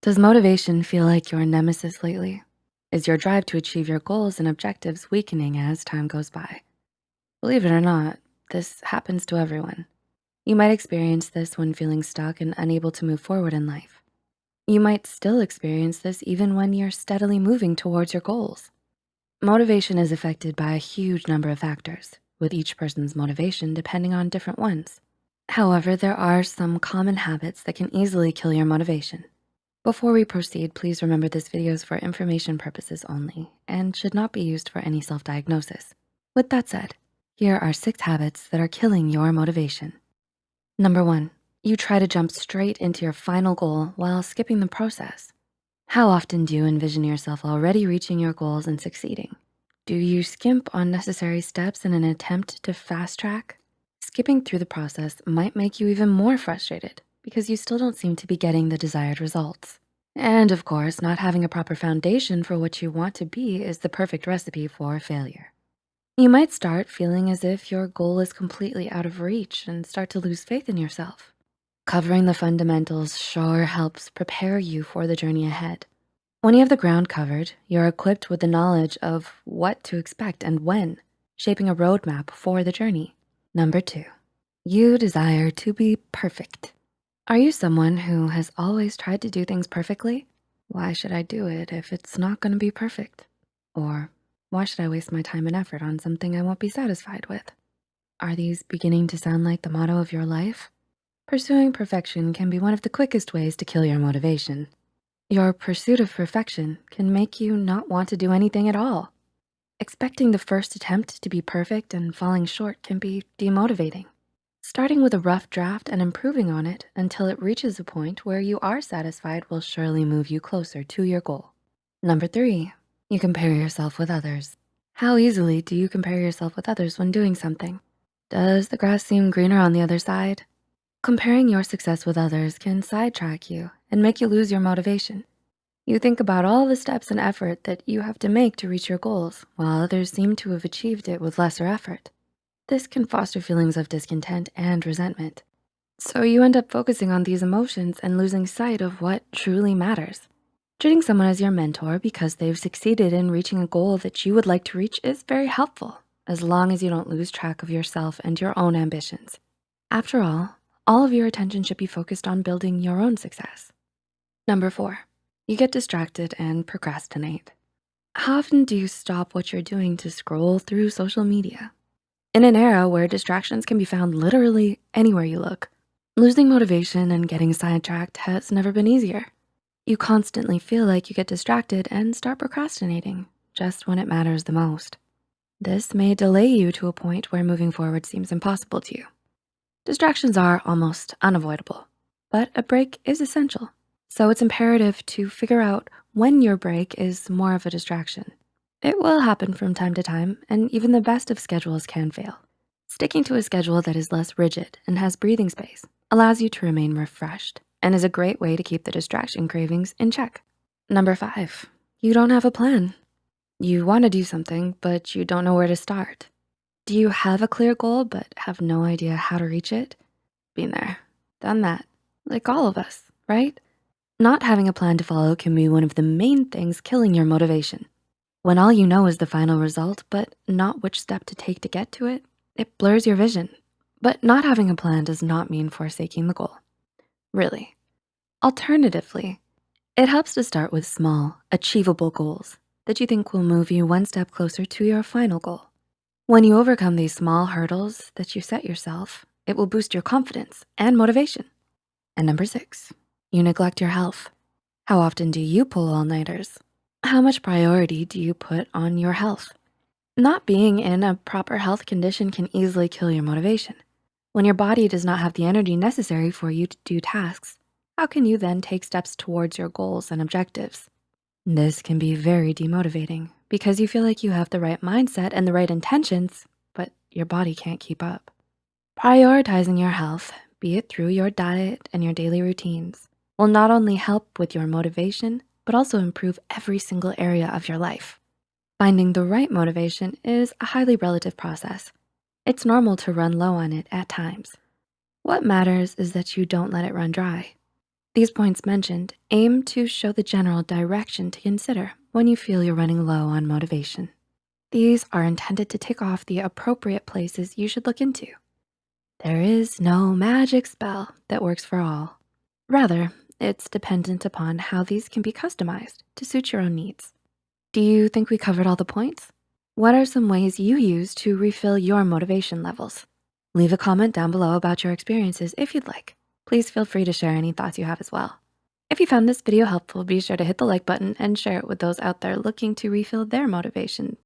Does motivation feel like your nemesis lately? Is your drive to achieve your goals and objectives weakening as time goes by? Believe it or not, this happens to everyone. You might experience this when feeling stuck and unable to move forward in life. You might still experience this even when you're steadily moving towards your goals. Motivation is affected by a huge number of factors, with each person's motivation depending on different ones. However, there are some common habits that can easily kill your motivation. Before we proceed, please remember this video is for information purposes only and should not be used for any self-diagnosis. With that said, here are 6 habits that are killing your motivation. Number 1, you try to jump straight into your final goal while skipping the process. How often do you envision yourself already reaching your goals and succeeding? Do you skimp on necessary steps in an attempt to fast track? Skipping through the process might make you even more frustrated because you still don't seem to be getting the desired results. And of course, not having a proper foundation for what you want to be is the perfect recipe for failure. You might start feeling as if your goal is completely out of reach and start to lose faith in yourself. Covering the fundamentals sure helps prepare you for the journey ahead. When you have the ground covered, you're equipped with the knowledge of what to expect and when, shaping a roadmap for the journey. Number 2, you desire to be perfect. Are you someone who has always tried to do things perfectly? Why should I do it if it's not gonna be perfect? Or why should I waste my time and effort on something I won't be satisfied with? Are these beginning to sound like the motto of your life? Pursuing perfection can be one of the quickest ways to kill your motivation. Your pursuit of perfection can make you not want to do anything at all. Expecting the first attempt to be perfect and falling short can be demotivating. Starting with a rough draft and improving on it until it reaches a point where you are satisfied will surely move you closer to your goal. Number 3, you compare yourself with others. How easily do you compare yourself with others when doing something? Does the grass seem greener on the other side? Comparing your success with others can sidetrack you and make you lose your motivation. You think about all the steps and effort that you have to make to reach your goals, while others seem to have achieved it with lesser effort. This can foster feelings of discontent and resentment. So you end up focusing on these emotions and losing sight of what truly matters. Treating someone as your mentor because they've succeeded in reaching a goal that you would like to reach is very helpful, as long as you don't lose track of yourself and your own ambitions. After all of your attention should be focused on building your own success. Number 4, you get distracted and procrastinate. How often do you stop what you're doing to scroll through social media? In an era where distractions can be found literally anywhere you look, losing motivation and getting sidetracked has never been easier. You constantly feel like you get distracted and start procrastinating just when it matters the most. This may delay you to a point where moving forward seems impossible to you. Distractions are almost unavoidable, but a break is essential. So it's imperative to figure out when your break is more of a distraction. It will happen from time to time, and even the best of schedules can fail. Sticking to a schedule that is less rigid and has breathing space allows you to remain refreshed and is a great way to keep the distraction cravings in check. Number 5, you don't have a plan. You wanna do something, but you don't know where to start. Do you have a clear goal but have no idea how to reach it? Been there, done that, like all of us, right? Not having a plan to follow can be one of the main things killing your motivation. When all you know is the final result, but not which step to take to get to it, it blurs your vision. But not having a plan does not mean forsaking the goal. Really. Alternatively, it helps to start with small, achievable goals that you think will move you one step closer to your final goal. When you overcome these small hurdles that you set yourself, it will boost your confidence and motivation. And number 6, you neglect your health. How often do you pull all-nighters? How much priority do you put on your health? Not being in a proper health condition can easily kill your motivation. When your body does not have the energy necessary for you to do tasks, how can you then take steps towards your goals and objectives? This can be very demotivating because you feel like you have the right mindset and the right intentions, but your body can't keep up. Prioritizing your health, be it through your diet and your daily routines, will not only help with your motivation, but also improve every single area of your life. Finding the right motivation is a highly relative process. It's normal to run low on it at times. What matters is that you don't let it run dry. These points mentioned aim to show the general direction to consider when you feel you're running low on motivation. These are intended to tick off the appropriate places you should look into. There is no magic spell that works for all. Rather, it's dependent upon how these can be customized to suit your own needs. Do you think we covered all the points? What are some ways you use to refill your motivation levels? Leave a comment down below about your experiences if you'd like. Please feel free to share any thoughts you have as well. If you found this video helpful, be sure to hit the like button and share it with those out there looking to refill their motivation